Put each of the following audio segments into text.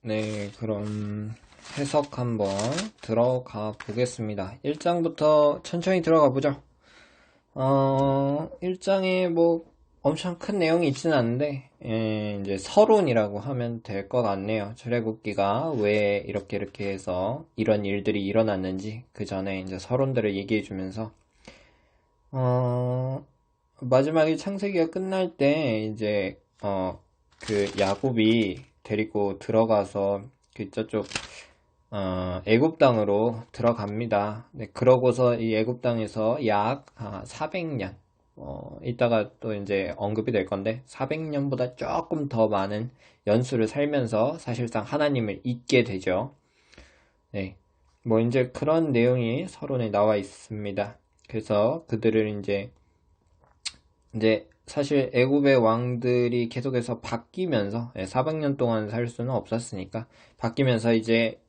네, 그럼 해석 한번 들어가 보겠습니다. 1장부터 천천히 들어가 보죠. 1장에 뭐 엄청 큰 내용이 있지는 않은데, 이제 서론이라고 하면 될 것 같네요. 출애굽기가 왜 이렇게 해서 이런 일들이 일어났는지 그 전에 이제 서론들을 얘기해 주면서, 마지막에 창세기가 끝날 때 이제 그 야곱이 데리고 들어가서 그 저쪽 애굽 땅으로 들어갑니다. 네, 그러고서 이 애굽 땅에서 약 400년 이따가 또 이제 언급이 될 건데 400년보다 조금 더 많은 연수를 살면서 사실상 하나님을 잊게 되죠. 네. 뭐 이제 그런 내용이 서론에 나와 있습니다. 그래서 그들을 이제 사실 애굽의 왕들이 계속해서 바뀌면서 400년 동안 살 수는 없었으니까 바뀌면서 이제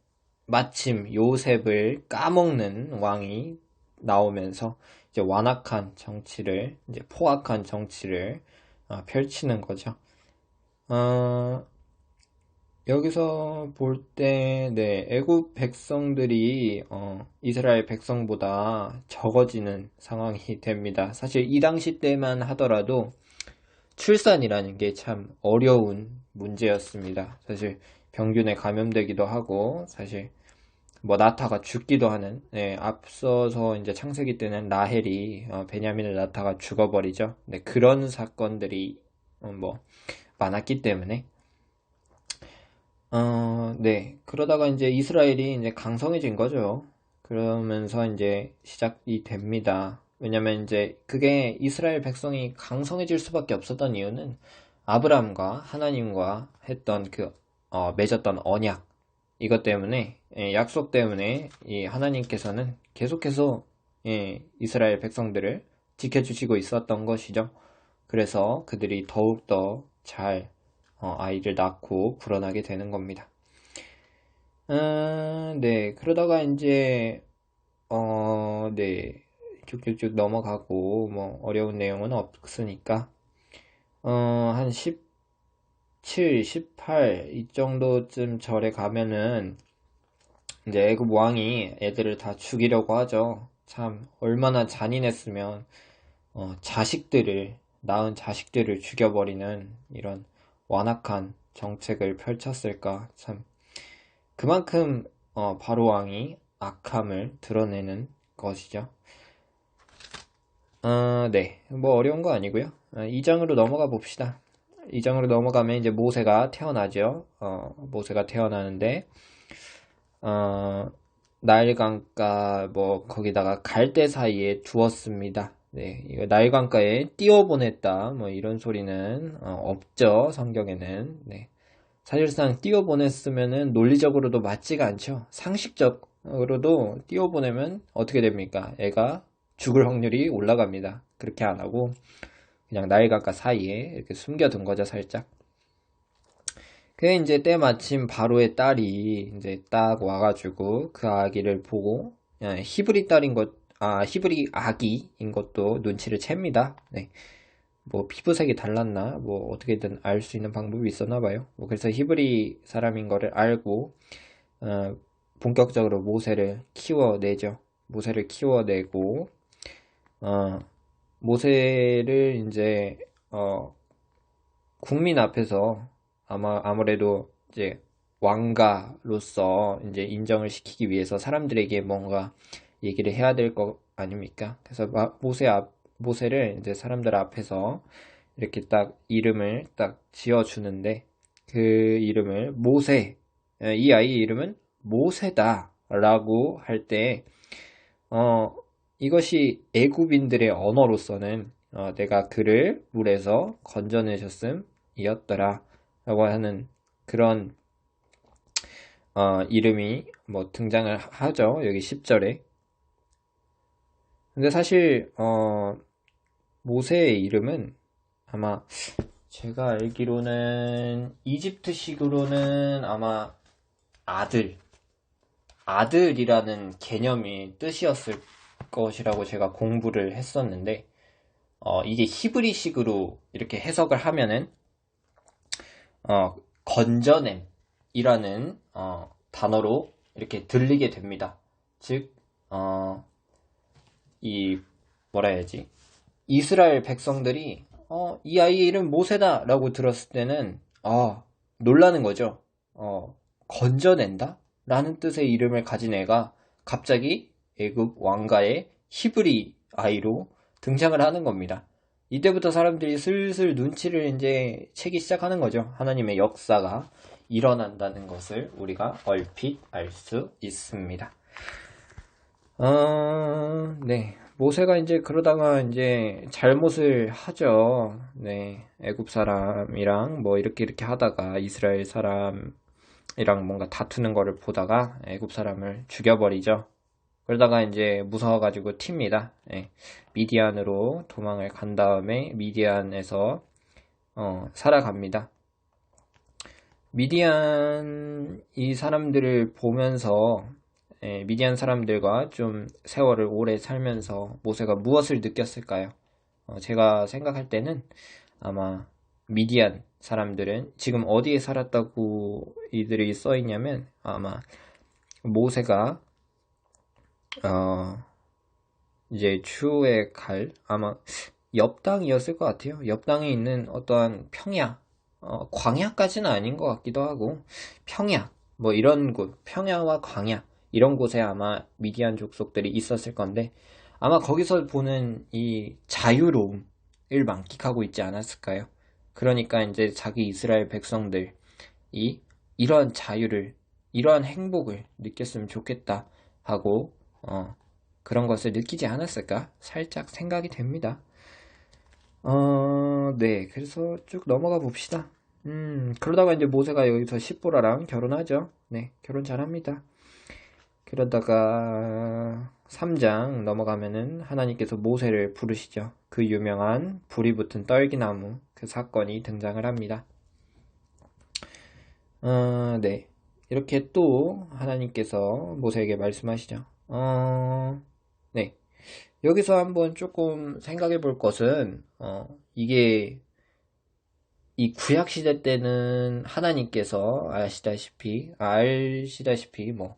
마침 요셉을 까먹는 왕이 나오면서 이제 완악한 정치를 이제 포악한 정치를 펼치는 거죠. 어, 여기서 볼 때, 네, 애굽 백성들이 이스라엘 백성보다 적어지는 상황이 됩니다. 사실 이 당시 때만 하더라도 출산이라는 게 참 어려운 문제였습니다. 사실 병균에 감염되기도 하고, 사실 뭐 나타가 죽기도 하는, 네, 앞서서 이제 창세기 때는 라헬이 베냐민을 낳다가 죽어버리죠. 네, 그런 사건들이 뭐 많았기 때문에. 네. 그러다가 이제 이스라엘이 이제 강성해진 거죠. 그러면서 이제 시작이 됩니다. 왜냐면 이제 그게 이스라엘 백성이 강성해질 수밖에 없었던 이유는 아브라함과 하나님과 했던 맺었던 언약. 이것 때문에, 약속 때문에 이 하나님께서는 계속해서 이스라엘 백성들을 지켜주시고 있었던 것이죠. 그래서 그들이 더욱더 잘 아이를 낳고 불어나게 되는 겁니다. 네. 그러다가 이제, 네. 쭉쭉쭉 넘어가고, 뭐, 어려운 내용은 없으니까, 한 17, 18, 이 정도쯤 절에 가면은, 이제 애굽 왕이 애들을 다 죽이려고 하죠. 참, 얼마나 잔인했으면, 낳은 자식들을 죽여버리는 이런 완악한 정책을 펼쳤을까. 참, 그만큼 바로 왕이 악함을 드러내는 것이죠. 네, 뭐 어려운 거 아니고요. 2장으로 넘어가 봅시다. 2장으로 넘어가면 이제 모세가 태어나죠. 모세가 태어나는데 나일 강가 뭐 거기다가 갈대 사이에 두었습니다. 네, 이거 나일 강가에 띄워보냈다. 뭐 이런 소리는 없죠. 성경에는. 네. 사실상 띄워보냈으면은 논리적으로도 맞지가 않죠. 상식적으로도 띄워보내면 어떻게 됩니까? 애가 죽을 확률이 올라갑니다. 그렇게 안 하고 그냥 나일강가 사이에 이렇게 숨겨둔 거죠, 살짝. 그게 이제 때마침 바로의 딸이 이제 딱 와가지고 그 아기를 보고 히브리 딸인 히브리 아기인 것도 눈치를 챕니다. 네. 뭐 피부색이 달랐나 뭐 어떻게든 알 수 있는 방법이 있었나 봐요. 뭐 그래서 히브리 사람인 거를 알고 본격적으로 모세를 키워내죠. 모세를 키워내고 어, 모세를 이제 국민 앞에서 아무래도 이제 왕가로서 이제 인정을 시키기 위해서 사람들에게 뭔가 얘기를 해야 될 거 아닙니까? 그래서 모세를 이제 사람들 앞에서 이렇게 딱 이름을 딱 지어주는데 그 이름을 이 아이의 이름은 모세다라고 할 때, 이것이 애굽인들의 언어로서는 내가 그를 물에서 건져내셨음이었더라 라고 하는 그런 이름이 뭐 등장을 하죠. 여기 10절에. 근데 사실 모세의 이름은 아마 제가 알기로는 이집트식으로는 아마 아들이라는 개념이 뜻이었을 것이라고 제가 공부를 했었는데 이게 히브리식으로 이렇게 해석을 하면은 건져냄 이라는 단어로 이렇게 들리게 됩니다. 즉, 이 뭐라 해야지? 이스라엘 백성들이 이 아이의 이름 모세다 라고 들었을 때는 놀라는 거죠. 건져낸다? 라는 뜻의 이름을 가진 애가 갑자기 애굽 왕가의 히브리 아이로 등장을 하는 겁니다. 이때부터 사람들이 슬슬 눈치를 이제 채기 시작하는 거죠. 하나님의 역사가 일어난다는 것을 우리가 얼핏 알 수 있습니다. 네. 모세가 이제 그러다가 이제 잘못을 하죠. 네. 애굽 사람이랑 뭐 이렇게 하다가 이스라엘 사람이랑 뭔가 다투는 거를 보다가 애굽 사람을 죽여버리죠. 그러다가 이제 무서워가지고 튑니다. 예. 미디안으로 도망을 간 다음에 미디안에서 살아갑니다. 미디안 이 사람들을 보면서 미디안 사람들과 좀 세월을 오래 살면서 모세가 무엇을 느꼈을까요? 제가 생각할 때는 아마 미디안 사람들은 지금 어디에 살았다고 이들이 써있냐면 아마 모세가 이제 추후에 갈 아마 옆 땅이었을 것 같아요. 옆 땅에 있는 어떠한 평야, 광야까지는 아닌 것 같기도 하고 평야, 뭐 이런 곳, 평야와 광야 이런 곳에 아마 미디안 족속들이 있었을 건데 아마 거기서 보는 이 자유로움을 만끽하고 있지 않았을까요? 그러니까 이제 자기 이스라엘 백성들이 이러한 자유를, 이러한 행복을 느꼈으면 좋겠다 하고 그런 것을 느끼지 않았을까? 살짝 생각이 됩니다. 네, 그래서 쭉 넘어가 봅시다. 그러다가 이제 모세가 여기서 십보라랑 결혼하죠. 네, 결혼 잘합니다. 그러다가 3장 넘어가면은 하나님께서 모세를 부르시죠. 그 유명한 불이 붙은 떨기나무 그 사건이 등장을 합니다. 네, 이렇게 또 하나님께서 모세에게 말씀하시죠. 네, 여기서 한번 조금 생각해 볼 것은 이게 이 구약시대 때는 하나님께서 아시다시피 뭐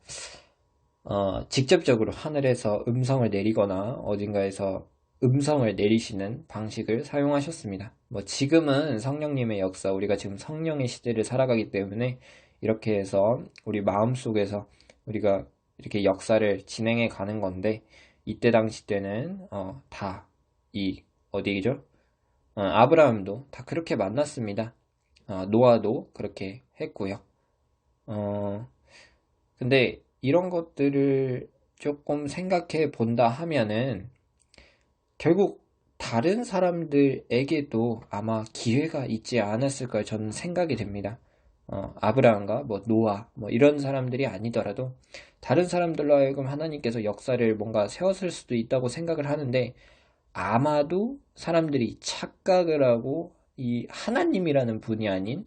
직접적으로 하늘에서 음성을 내리거나 어딘가에서 음성을 내리시는 방식을 사용하셨습니다. 뭐 지금은 성령님의 역사, 우리가 지금 성령의 시대를 살아가기 때문에 이렇게 해서 우리 마음속에서 우리가 이렇게 역사를 진행해 가는 건데 이때 당시 때는 다 이 어디죠? 아브라함도 다 그렇게 만났습니다. 노아도 그렇게 했고요. 근데 이런 것들을 조금 생각해 본다 하면은 결국 다른 사람들에게도 아마 기회가 있지 않았을까 저는 생각이 됩니다. 아브라함과 뭐 노아 뭐 이런 사람들이 아니더라도 다른 사람들로 하여금 하나님께서 역사를 뭔가 세웠을 수도 있다고 생각을 하는데 아마도 사람들이 착각을 하고 이 하나님이라는 분이 아닌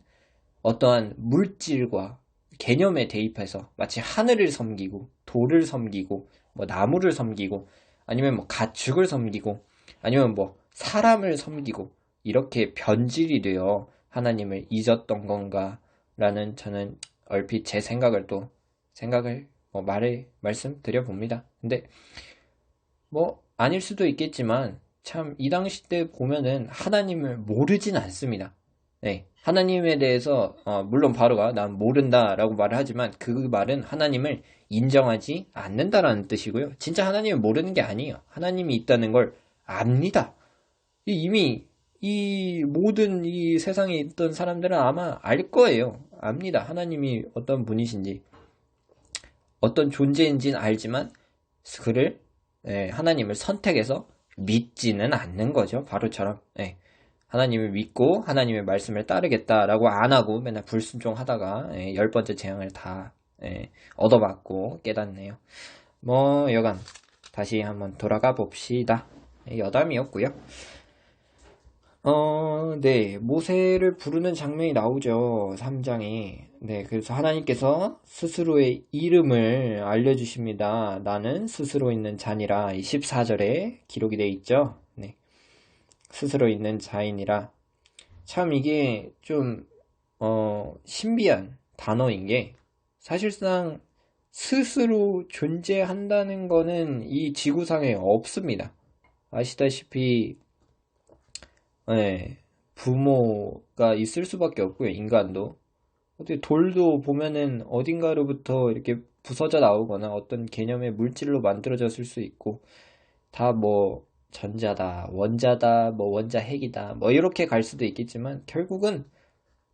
어떠한 물질과 개념에 대입해서 마치 하늘을 섬기고 돌을 섬기고 뭐 나무를 섬기고 아니면 뭐 가축을 섬기고 아니면 뭐 사람을 섬기고 이렇게 변질이 되어 하나님을 잊었던 건가 라는 저는 얼핏 제 생각을 말씀드려 봅니다. 근데 뭐 아닐 수도 있겠지만 참 이 당시 때 보면은 하나님을 모르진 않습니다. 네, 하나님에 대해서 물론 바로가 난 모른다라고 말을 하지만 그 말은 하나님을 인정하지 않는다라는 뜻이고요. 진짜 하나님을 모르는 게 아니에요. 하나님이 있다는 걸 압니다. 이미 이 모든 이 세상에 있던 사람들은 아마 알 거예요. 압니다. 하나님이 어떤 분이신지 어떤 존재인지는 알지만 그를 하나님을 선택해서 믿지는 않는 거죠. 바로처럼 하나님을 믿고 하나님의 말씀을 따르겠다라고 안 하고 맨날 불순종하다가 10번째 재앙을 다 얻어맞고 깨닫네요. 뭐 여간 다시 한번 돌아가 봅시다. 여담이었고요. 네, 모세를 부르는 장면이 나오죠. 3장에. 네, 그래서 하나님께서 스스로의 이름을 알려주십니다. 나는 스스로 있는 자니라. 14절에 기록이 되어 있죠. 네, 스스로 있는 자이니라. 참 이게 좀 신비한 단어인 게 사실상 스스로 존재한다는 거는 이 지구상에 없습니다. 아시다시피 예, 부모가 있을 수밖에 없고요. 인간도 어떻게 돌도 보면은 어딘가로부터 이렇게 부서져 나오거나 어떤 개념의 물질로 만들어졌을 수 있고 다 뭐 전자다, 원자다, 뭐 원자핵이다, 뭐 이렇게 갈 수도 있겠지만 결국은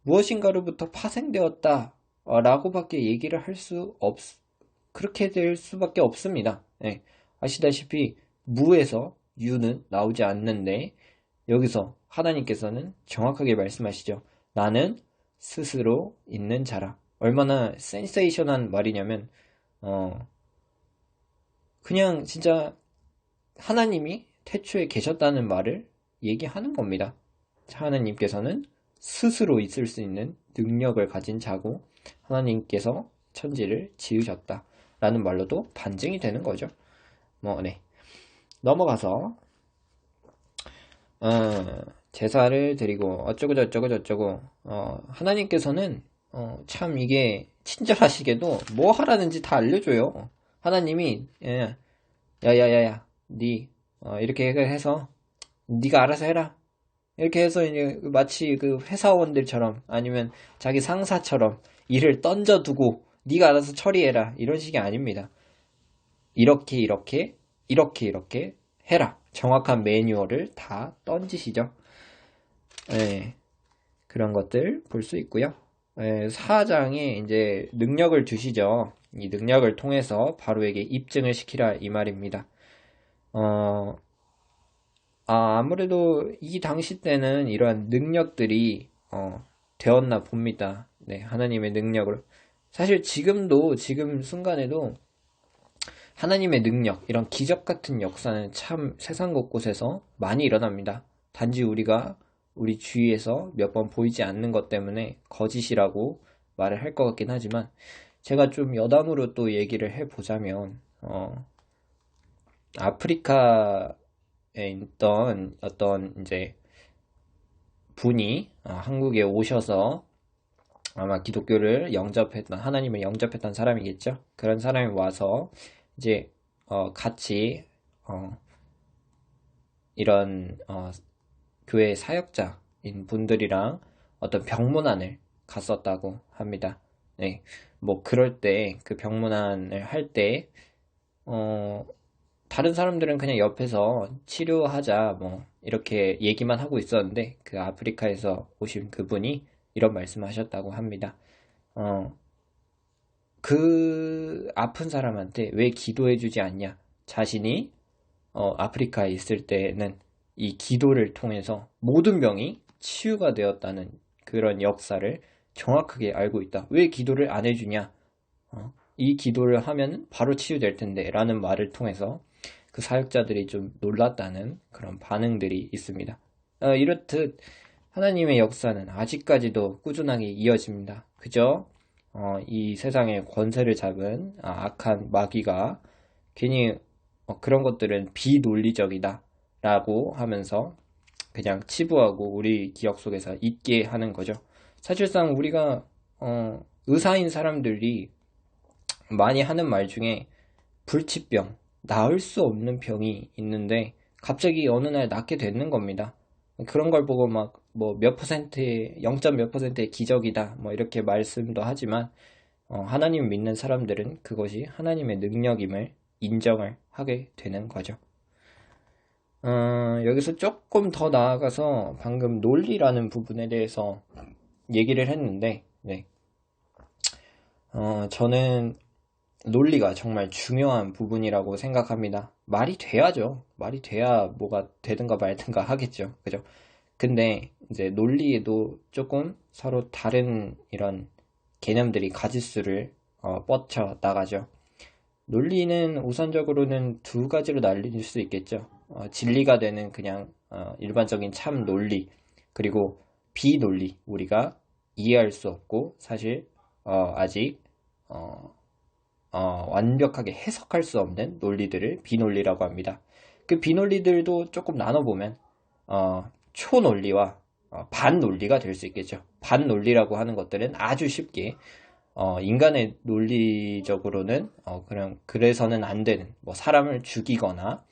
무엇인가로부터 파생되었다 라고밖에 얘기를 할 수 그렇게 될 수밖에 없습니다. 예, 아시다시피 무에서 유는 나오지 않는데 여기서 하나님께서는 정확하게 말씀하시죠. 나는 스스로 있는 자라. 얼마나 센세이션한 말이냐면 그냥 진짜 하나님이 태초에 계셨다는 말을 얘기하는 겁니다. 하나님께서는 스스로 있을 수 있는 능력을 가진 자고 하나님께서 천지를 지으셨다 라는 말로도 반증이 되는 거죠. 네. 넘어가서 제사를 드리고 어쩌고 저쩌고 저쩌고 하나님께서는 참 이게 친절하시게도 뭐 하라는지 다 알려줘요. 하나님이 야야야야 니 이렇게 해서 니가 알아서 해라 이렇게 해서 이제 마치 그 회사원들처럼 아니면 자기 상사처럼 일을 던져두고 니가 알아서 처리해라 이런 식이 아닙니다. 이렇게 이렇게 이렇게 이렇게 해라 정확한 매뉴얼을 다 던지시죠. 네, 그런 것들 볼 수 있고요. 네, 사장에 이제 능력을 주시죠. 이 능력을 통해서 바로에게 입증을 시키라 이 말입니다. 아무래도 이 당시 때는 이러한 능력들이 되었나 봅니다. 네, 하나님의 능력을. 사실 지금도 지금 순간에도 하나님의 능력, 이런 기적 같은 역사는 참 세상 곳곳에서 많이 일어납니다. 단지 우리가 우리 주위에서 몇 번 보이지 않는 것 때문에 거짓이라고 말을 할 것 같긴 하지만 제가 좀 여담으로 또 얘기를 해보자면 아프리카에 있던 어떤 이제 분이 한국에 오셔서 아마 기독교를 영접했던 하나님을 영접했던 사람이겠죠. 그런 사람이 와서 이제 같이 이런 교회 사역자인 분들이랑 어떤 병문안을 갔었다고 합니다. 네, 뭐 그럴 때 그 병문안을 할 때 다른 사람들은 그냥 옆에서 치료하자 뭐 이렇게 얘기만 하고 있었는데 그 아프리카에서 오신 그분이 이런 말씀하셨다고 합니다. 그 아픈 사람한테 왜 기도해주지 않냐? 자신이 아프리카에 있을 때는 이 기도를 통해서 모든 병이 치유가 되었다는 그런 역사를 정확하게 알고 있다. 왜 기도를 안 해주냐? 이 기도를 하면 바로 치유될 텐데 라는 말을 통해서 그 사역자들이 좀 놀랐다는 그런 반응들이 있습니다. 이렇듯 하나님의 역사는 아직까지도 꾸준하게 이어집니다. 그저 이 세상의 권세를 잡은 악한 마귀가 괜히 그런 것들은 비논리적이다 라고 하면서 그냥 치부하고 우리 기억 속에서 잊게 하는 거죠. 사실상 우리가 의사인 사람들이 많이 하는 말 중에 불치병, 나을 수 없는 병이 있는데 갑자기 어느 날 낫게 되는 겁니다. 그런 걸 보고 막 뭐 몇 퍼센트의 0. 몇 퍼센트의 기적이다 뭐 이렇게 말씀도 하지만 하나님 믿는 사람들은 그것이 하나님의 능력임을 인정을 하게 되는 거죠. 여기서 조금 더 나아가서 방금 논리라는 부분에 대해서 얘기를 했는데 네. 저는 논리가 정말 중요한 부분이라고 생각합니다. 말이 돼야죠. 말이 돼야 뭐가 되든가 말든가 하겠죠. 그죠? 근데 이제 논리에도 조금 서로 다른 이런 개념들이 가짓수를 뻗쳐 나가죠. 논리는 우선적으로는 두 가지로 나뉠 수 있겠죠. 진리가 되는 그냥 일반적인 참 논리, 그리고 비논리, 우리가 이해할 수 없고 사실 아직 완벽하게 해석할 수 없는 논리들을 비논리라고 합니다. 그 비논리들도 조금 나눠보면 초논리와 반논리가 될 수 있겠죠. 반논리라고 하는 것들은 아주 쉽게 인간의 논리적으로는 그냥 그래서는 안 되는 뭐 사람을 죽이거나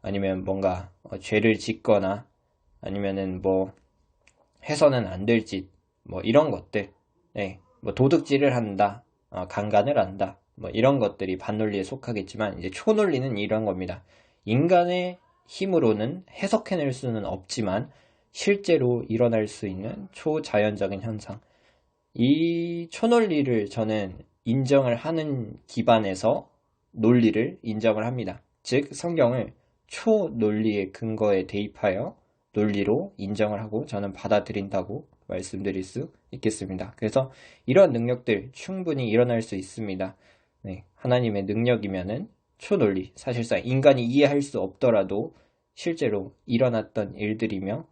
아니면 뭔가 죄를 짓거나 아니면은 뭐 해서는 안 될 짓 뭐 이런 것들, 네, 뭐 도둑질을 한다, 강간을 한다, 뭐 이런 것들이 반논리에 속하겠지만 이제 초논리는 이런 겁니다. 인간의 힘으로는 해석해낼 수는 없지만 실제로 일어날 수 있는 초자연적인 현상. 이 초논리를 저는 인정을 하는 기반에서 논리를 인정을 합니다. 즉 성경을 초논리의 근거에 대입하여 논리로 인정을 하고 저는 받아들인다고 말씀드릴 수 있겠습니다. 그래서 이런 능력들 충분히 일어날 수 있습니다. 네, 하나님의 능력이면은 초논리, 사실상 인간이 이해할 수 없더라도 실제로 일어났던 일들이며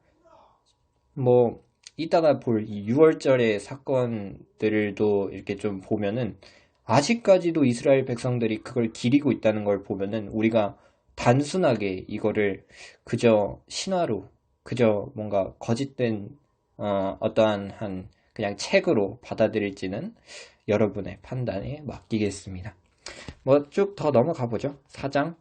뭐 이따가 볼 이 6월절의 사건들도 이렇게 좀 보면은 아직까지도 이스라엘 백성들이 그걸 기리고 있다는 걸 보면은 우리가 단순하게 이거를 그저 신화로 그저 뭔가 거짓된 어떠한 한 그냥 책으로 받아들일지는 여러분의 판단에 맡기겠습니다. 뭐 쭉 더 넘어가 보죠. 4장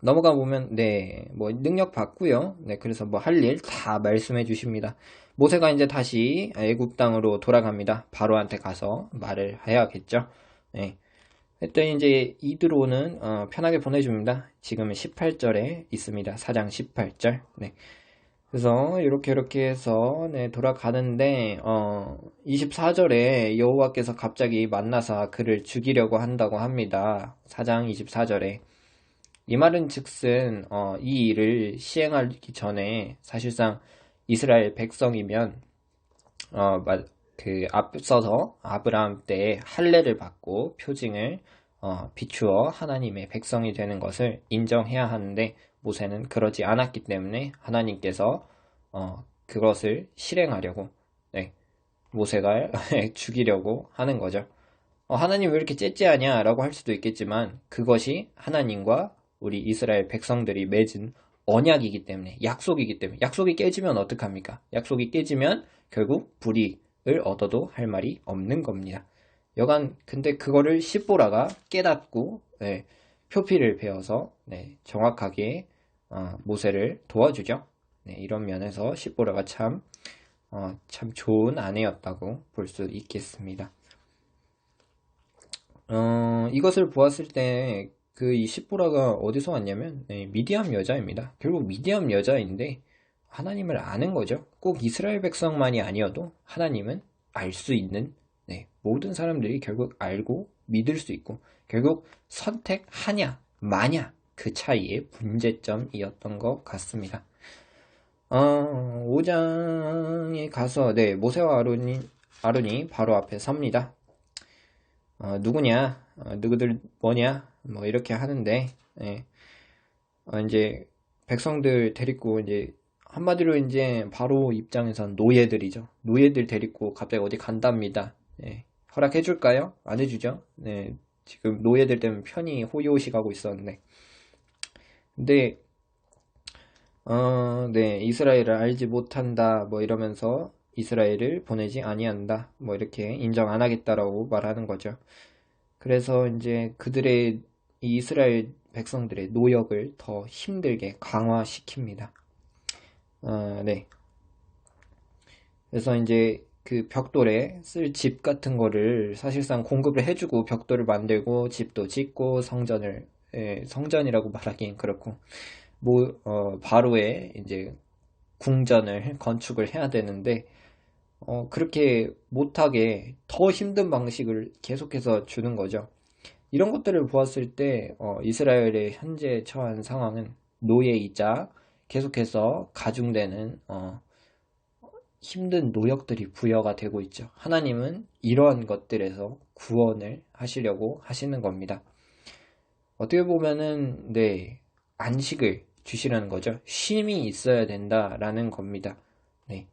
넘어가 보면 네, 뭐 능력 받고요. 네, 그래서 뭐 할 일 다 말씀해 주십니다. 모세가 이제 다시 애굽 땅으로 돌아갑니다. 바로한테 가서 말을 해야겠죠. 네. 했더니 이제 이드로는 편하게 보내줍니다. 지금은 18절에 있습니다. 4장 18절. 네. 그래서 이렇게 해서 네, 돌아가는데 24절에 여호와께서 갑자기 만나서 그를 죽이려고 한다고 합니다. 4장 24절에 이 말은 즉슨 이 일을 시행하기 전에 사실상 이스라엘 백성이면 그 앞서서 아브라함 때에 할례를 받고 표징을 비추어 하나님의 백성이 되는 것을 인정해야 하는데 모세는 그러지 않았기 때문에 하나님께서 그것을 실행하려고 네, 모세가 죽이려고 하는 거죠. 하나님 왜 이렇게 째째하냐 라고 할 수도 있겠지만 그것이 하나님과 우리 이스라엘 백성들이 맺은 언약이기 때문에 약속이기 때문에 약속이 깨지면 어떡합니까? 약속이 깨지면 결국 불이익을 얻어도 할 말이 없는 겁니다. 여간 근데 그거를 십보라가 깨닫고 네, 표피를 베어서 네, 정확하게 모세를 도와주죠. 네, 이런 면에서 십보라가 참 좋은 아내였다고 볼 수 있겠습니다. 이것을 보았을 때 그 이 십보라가 어디서 왔냐면 네, 미디안 여자입니다. 결국 미디안 여자인데 하나님을 아는 거죠. 꼭 이스라엘 백성만이 아니어도 하나님은 알 수 있는 네, 모든 사람들이 결국 알고 믿을 수 있고 결국 선택하냐 마냐 그 차이의 문제점이었던 것 같습니다. 5장에 가서 네, 모세와 아론이 바로 앞에 섭니다. 누구냐, 누구들 뭐냐, 뭐 이렇게 하는데, 예. 이제 백성들 데리고 이제 한마디로 이제 바로 입장에선 노예들이죠. 노예들 데리고 갑자기 어디 간답니다. 예. 허락해 줄까요? 안 해주죠. 네. 지금 노예들 때문에 편히 호요시 가고 있었는데, 근데 네, 이스라엘을 알지 못한다, 뭐 이러면서 이스라엘을 보내지 아니한다, 뭐 이렇게 인정 안 하겠다라고 말하는 거죠. 그래서 이제 그들의 이 이스라엘 백성들의 노역을 더 힘들게 강화시킵니다. 네. 그래서 이제 그 벽돌에 쓸 집 같은 거를 사실상 공급을 해주고 벽돌을 만들고 집도 짓고 성전이라고 말하기엔 그렇고 바로에 이제 궁전을 건축을 해야 되는데 그렇게 못하게 더 힘든 방식을 계속해서 주는 거죠. 이런 것들을 보았을 때 이스라엘의 현재 처한 상황은 노예이자 계속해서 가중되는 힘든 노역들이 부여가 되고 있죠. 하나님은 이러한 것들에서 구원을 하시려고 하시는 겁니다. 어떻게 보면은 네, 안식을 주시라는 거죠. 쉼이 있어야 된다라는 겁니다. 네.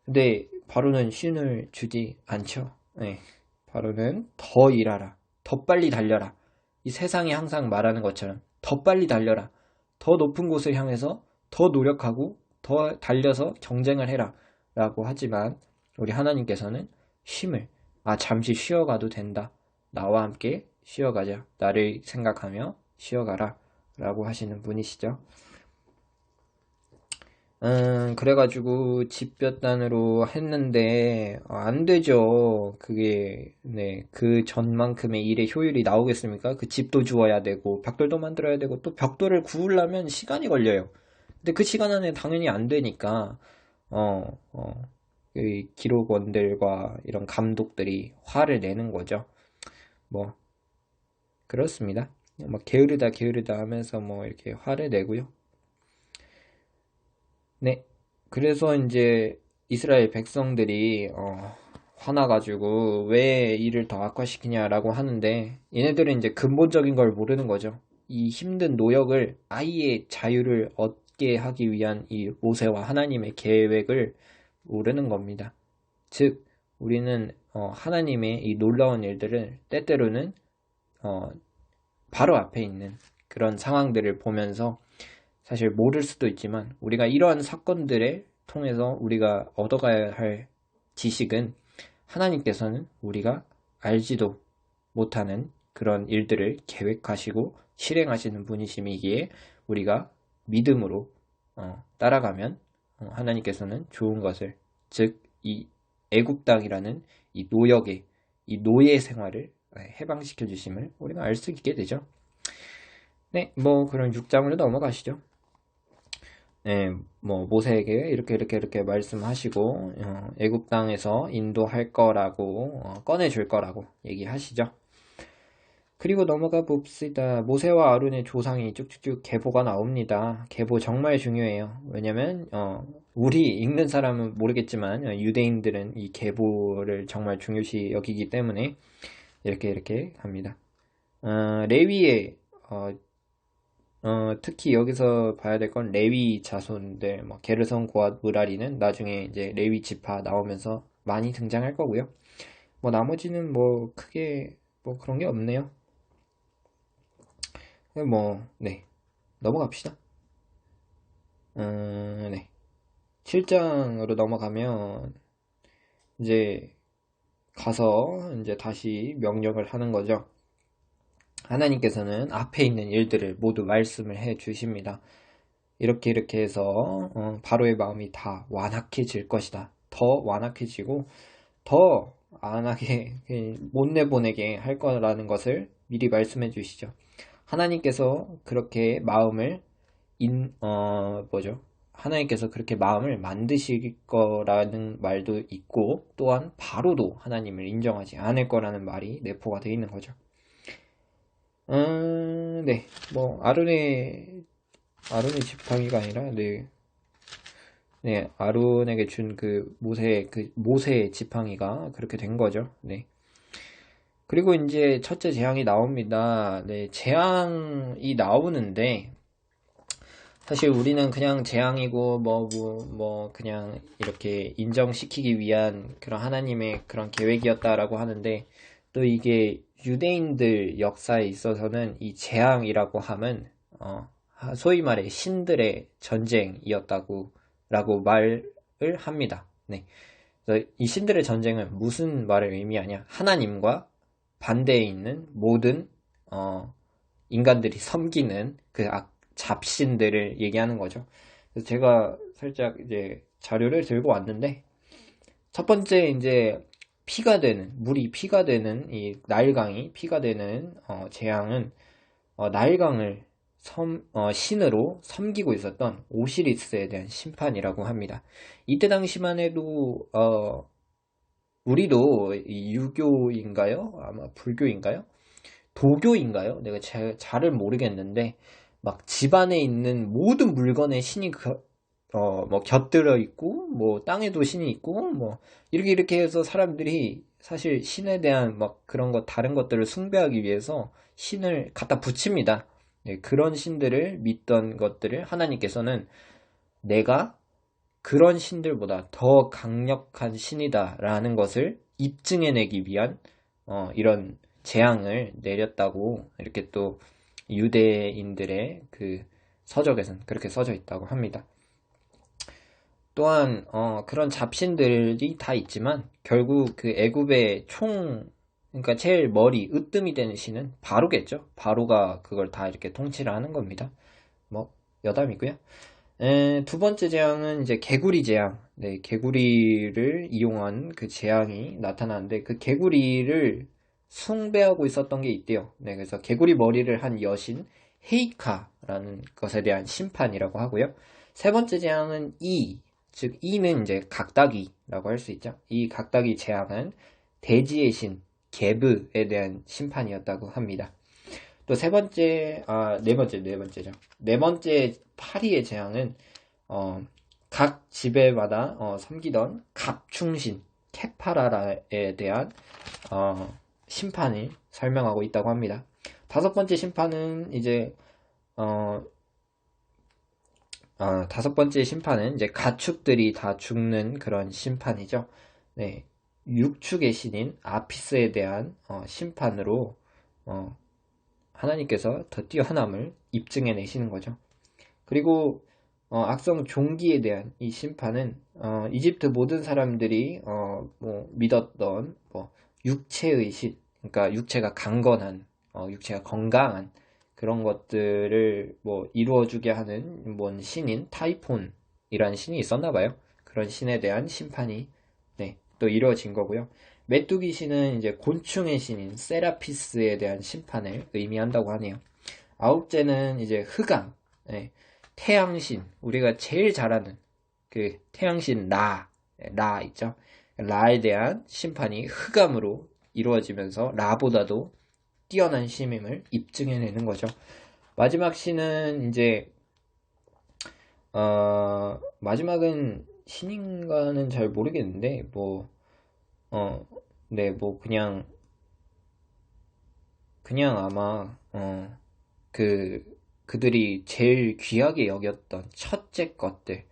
근데 바로는 쉼을 주지 않죠. 네. 바로는 더 일하라. 더 빨리 달려라. 이 세상이 항상 말하는 것처럼 더 빨리 달려라. 더 높은 곳을 향해서 더 노력하고 더 달려서 경쟁을 해라. 라고 하지만 우리 하나님께서는 쉼을 잠시 쉬어가도 된다. 나와 함께 쉬어가자. 나를 생각하며 쉬어가라. 라고 하시는 분이시죠. 그래가지고 집볕단으로 했는데 안 되죠. 그게 그 전만큼의 일의 효율이 나오겠습니까? 그 집도 주어야 되고 벽돌도 만들어야 되고 또 벽돌을 구우려면 시간이 걸려요. 근데 그 시간 안에 당연히 안 되니까 이 기록원들과 이런 감독들이 화를 내는 거죠. 뭐 그렇습니다. 뭐 게으르다 하면서 뭐 이렇게 화를 내고요. 네. 그래서 이제 이스라엘 백성들이 화나가지고 왜 일을 더 악화시키냐라고 하는데 얘네들은 이제 근본적인 걸 모르는 거죠. 이 힘든 노역을 아이의 자유를 얻게 하기 위한 이 모세와 하나님의 계획을 모르는 겁니다. 즉 우리는 하나님의 이 놀라운 일들을 때때로는 바로 앞에 있는 그런 상황들을 보면서 사실 모를 수도 있지만 우리가 이러한 사건들을 통해서 우리가 얻어가야 할 지식은 하나님께서는 우리가 알지도 못하는 그런 일들을 계획하시고 실행하시는 분이심이기에 우리가 믿음으로 따라가면 하나님께서는 좋은 것을 즉 이 애국 땅이라는 이 노역의 이 노예 생활을 해방시켜 주심을 우리가 알 수 있게 되죠. 네, 뭐 그런 6장으로 넘어가시죠. 네, 뭐 모세에게 이렇게 말씀하시고 애굽 땅에서 인도할 거라고 꺼내줄 거라고 얘기하시죠. 그리고 넘어가 봅시다. 모세와 아론의 조상이 쭉쭉쭉 계보가 나옵니다. 계보 정말 중요해요. 왜냐면 우리 읽는 사람은 모르겠지만 유대인들은 이 계보를 정말 중요시 여기기 때문에 이렇게 합니다. 레위의 특히 여기서 봐야 될 건 레위 자손들, 뭐 게르손, 고앗, 무라리는 나중에 이제 레위 지파 나오면서 많이 등장할 거고요. 뭐 나머지는 뭐 크게 뭐 그런 게 없네요. 네. 넘어갑시다. 네. 7장으로 넘어가면 이제 가서 이제 다시 명령을 하는 거죠. 하나님께서는 앞에 있는 일들을 모두 말씀을 해 주십니다. 이렇게 해서 바로의 마음이 다 완악해질 것이다. 더 완악해지고 더 안하게 못 내보내게 할 거라는 것을 미리 말씀해 주시죠. 하나님께서 그렇게 마음을 하나님께서 그렇게 마음을 만드실 거라는 말도 있고 또한 바로도 하나님을 인정하지 않을 거라는 말이 내포가 되어 있는 거죠. 네, 뭐 아론의 지팡이가 아니라 아론에게 준 그 모세의 지팡이가 그렇게 된 거죠. 네. 그리고 이제 첫째 재앙이 나옵니다. 네, 재앙이 나오는데 사실 우리는 그냥 재앙이고 그냥 이렇게 인정시키기 위한 그런 하나님의 그런 계획이었다라고 하는데 또 이게 유대인들 역사에 있어서는 이 재앙이라고 함은 소위 말해 신들의 전쟁이었다고 라고 말을 합니다. 네. 그래서 이 신들의 전쟁은 무슨 말을 의미하냐? 하나님과 반대에 있는 모든 인간들이 섬기는 그 잡신들을 얘기하는 거죠. 그래서 제가 살짝 이제 자료를 들고 왔는데 첫 번째 이제 물이 피가 되는 이 나일강이 피가 되는 재앙은 나일강을 신으로 섬기고 있었던 오시리스에 대한 심판이라고 합니다. 이때 당시만 해도 우리도 유교인가요? 아마 불교인가요? 도교인가요? 내가 잘을 모르겠는데 막 집안에 있는 모든 물건에 신이 뭐 곁들여 있고 뭐 땅에도 신이 있고 뭐 이렇게 해서 사람들이 사실 신에 대한 막 그런 것 다른 것들을 숭배하기 위해서 신을 갖다 붙입니다. 네, 그런 신들을 믿던 것들을 하나님께서는 내가 그런 신들보다 더 강력한 신이다 라는 것을 입증해내기 위한 이런 재앙을 내렸다고 이렇게 또 유대인들의 그 서적에서는 그렇게 써져 있다고 합니다. 또한 그런 잡신들이 다 있지만 결국 그 애굽의 그러니까 제일 머리 으뜸이 되는 신은 바로겠죠. 바로가 그걸 다 이렇게 통치를 하는 겁니다. 뭐 여담이고요. 두 번째 재앙은 이제 개구리 재앙. 네, 개구리를 이용한 그 재앙이 나타나는데 그 개구리를 숭배하고 있었던 게 있대요. 네, 그래서 개구리 머리를 한 여신 헤이카라는 것에 대한 심판이라고 하고요. 세 번째 재앙은 즉 이는 이제 각다기라고 할 수 있죠. 이 각다기 재앙은 대지의 신 게브에 대한 심판이었다고 합니다. 또 네 번째죠. 네 번째 파리의 재앙은 각 지배마다 섬기던 갑충신 케파라에 대한 심판을 설명하고 있다고 합니다. 다섯 번째 심판은 이제 다섯 번째 심판은 이제 가축들이 다 죽는 그런 심판이죠. 네, 육축의 신인 아피스에 대한 심판으로 하나님께서 더 뛰어남을 입증해 내시는 거죠. 그리고 악성 종기에 대한 이 심판은 이집트 모든 사람들이 믿었던 육체의 신, 그러니까 육체가 강건한, 육체가 건강한 그런 것들을 이루어주게 하는 뭔 신인 타이폰이라는 신이 있었나 봐요. 그런 신에 대한 심판이 또 이루어진 거고요. 메뚜기 신은 이제 곤충의 신인 세라피스에 대한 심판을 의미한다고 하네요. 아홉째는 이제 흑암, 태양신, 우리가 제일 잘 아는 그 태양신 라 있죠. 라에 대한 심판이 흑암으로 이루어지면서 라보다도 뛰어난 신임을 입증해내는 거죠. 마지막 신은 이제 마지막은 신인가는 잘 모르겠는데 그냥 아마 그들이 제일 귀하게 여겼던 첫째 것들,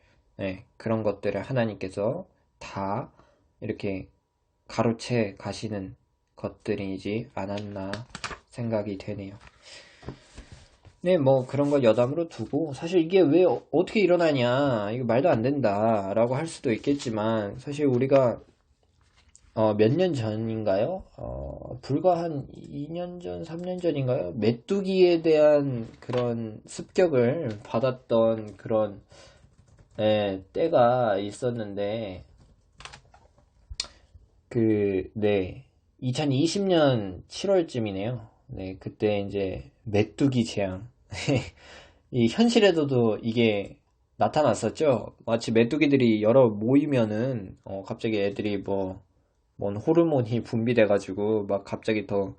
그런 것들을 하나님께서 다 이렇게 가로채 가시는 것들이지 않았나 생각이 되네요. 네, 그런 걸 여담으로 두고, 사실 이게 왜 어떻게 일어나냐, 이거 말도 안 된다 라고 할 수도 있겠지만, 사실 우리가 몇 년 전인가요? 불과 한 2년 전, 3년 전인가요? 메뚜기에 대한 그런 습격을 받았던 그런 때가 있었는데 2020년 7월쯤이네요. 네, 그때 이제 메뚜기 재앙. 이 현실에서도 이게 나타났었죠. 마치 메뚜기들이 여러 모이면은 갑자기 애들이 뭔 호르몬이 분비돼가지고 막 갑자기 더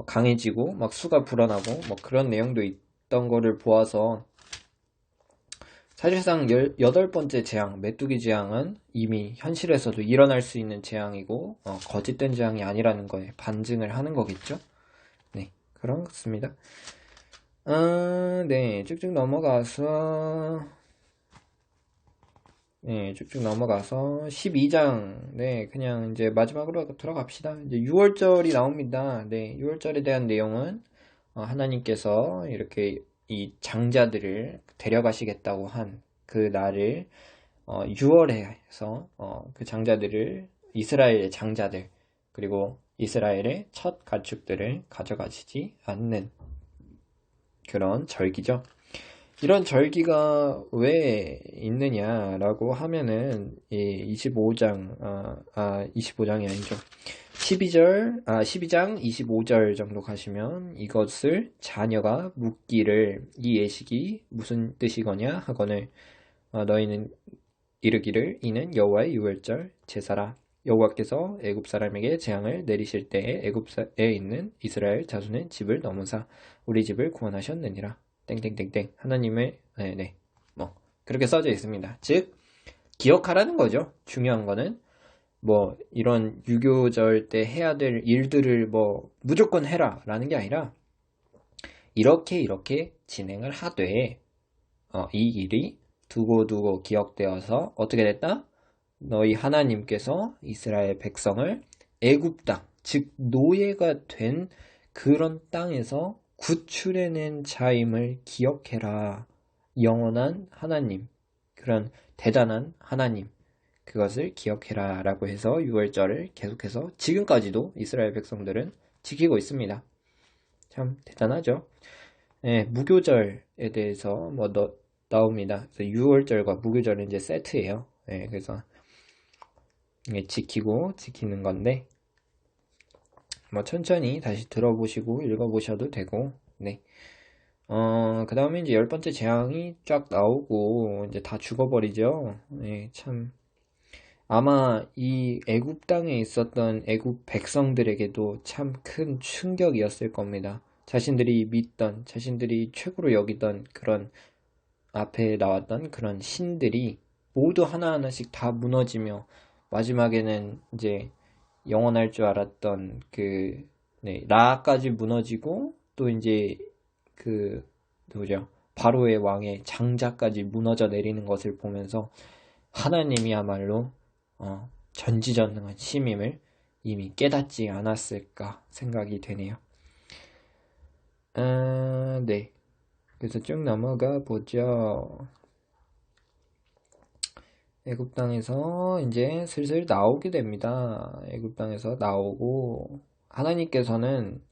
강해지고 막 수가 불어나고 그런 내용도 있던 거를 보아서 사실상 18번째 재앙, 메뚜기 재앙은 이미 현실에서도 일어날 수 있는 재앙이고 거짓된 재앙이 아니라는 거에 반증을 하는 거겠죠. 네, 그렇습니다. 쭉쭉 넘어가서 12장, 그냥 이제 마지막으로 들어갑시다. 이제 6월절이 나옵니다. 6월절에 대한 내용은 하나님께서 이렇게 이 장자들을 데려가시겠다고 한 그 날을 6월에서 그 장자들을 이스라엘의 장자들 그리고 이스라엘의 첫 가축들을 가져가시지 않는 그런 절기죠. 이런 절기가 왜 있느냐라고 하면은 25장 25장이 아니죠. 12장 25절 정도 가시면 이것을 자녀가 묻기를 이 예식이 무슨 뜻이거냐 하거늘 너희는 이르기를 이는 여호와의 유월절 제사라. 여호와께서 애굽 사람에게 재앙을 내리실 때에 애굽에 있는 이스라엘 자손의 집을 넘으사 우리 집을 구원하셨느니라. 땡땡땡땡 하나님의 그렇게 써져 있습니다. 즉 기억하라는 거죠. 중요한 거는 이런 유교절 때 해야 될 일들을 무조건 해라 라는 게 아니라 이렇게 진행을 하되 이 일이 두고두고 기억되어서 어떻게 됐다? 너희 하나님께서 이스라엘 백성을 애굽 땅, 즉 노예가 된 그런 땅에서 구출해낸 자임을 기억해라. 영원한 하나님, 그런 대단한 하나님, 그것을 기억해라 라고 해서 유월절을 계속해서 지금까지도 이스라엘 백성들은 지키고 있습니다. 참 대단하죠. 예, 무교절에 대해서 나옵니다. 그래서 유월절과 무교절은 이제 세트예요. 예, 그래서 지키는 건데, 천천히 다시 들어보시고 읽어보셔도 되고, 네. 그 다음에 이제 10번째 재앙이 쫙 나오고, 이제 다 죽어버리죠. 네, 참. 아마 이 애굽 땅에 있었던 애굽 백성들에게도 참 큰 충격이었을 겁니다. 자신들이 믿던, 자신들이 최고로 여기던 그런 앞에 나왔던 그런 신들이 모두 하나하나씩 다 무너지며 마지막에는 이제 영원할 줄 알았던 라까지 무너지고 또 이제 바로의 왕의 장자까지 무너져 내리는 것을 보면서 하나님이야말로 전지전능한 신임을 이미 깨닫지 않았을까 생각이 되네요. 네. 그래서 쭉 넘어가 보죠. 애굽 땅에서 이제 슬슬 나오게 됩니다. 애굽 땅에서 나오고 하나님께서는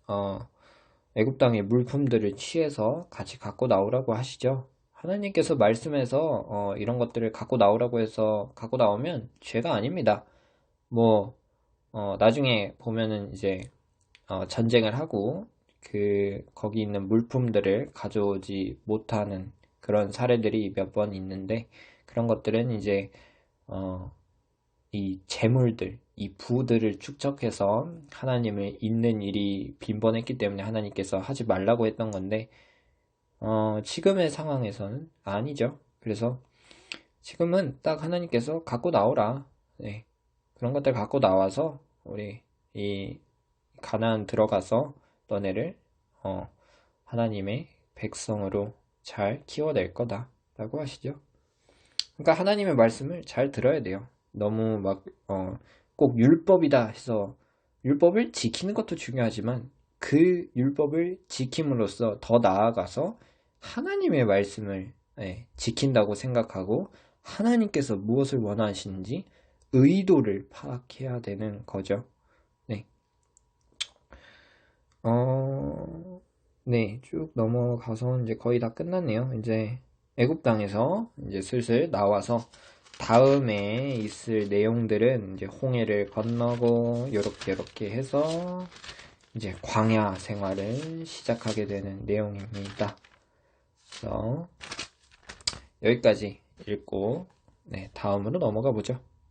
애굽 땅의 물품들을 취해서 같이 갖고 나오라고 하시죠. 하나님께서 말씀해서 이런 것들을 갖고 나오라고 해서 갖고 나오면 죄가 아닙니다. 나중에 보면은 이제 전쟁을 하고 거기 있는 물품들을 가져오지 못하는 그런 사례들이 몇 번 있는데, 그런 것들은 이제 이 재물들, 이 부들을 축적해서 하나님을 잊는 일이 빈번했기 때문에 하나님께서 하지 말라고 했던 건데, 지금의 상황에서는 아니죠. 그래서 지금은 딱 하나님께서 갖고 나오라. 네. 그런 것들 갖고 나와서 우리 이 가나안 들어가서 너네를 하나님의 백성으로 잘 키워낼 거다 라고 하시죠. 그러니까 하나님의 말씀을 잘 들어야 돼요. 너무 꼭 율법이다 해서 율법을 지키는 것도 중요하지만 그 율법을 지킴으로써 더 나아가서 하나님의 말씀을 지킨다고 생각하고 하나님께서 무엇을 원하시는지 의도를 파악해야 되는 거죠. 네. 네, 쭉 넘어가서 이제 거의 다 끝났네요. 이제 애굽 땅에서 이제 슬슬 나와서 다음에 있을 내용들은 이제 홍해를 건너고 요렇게 해서 이제 광야 생활을 시작하게 되는 내용입니다. 그래서 여기까지 읽고 다음으로 넘어가 보죠.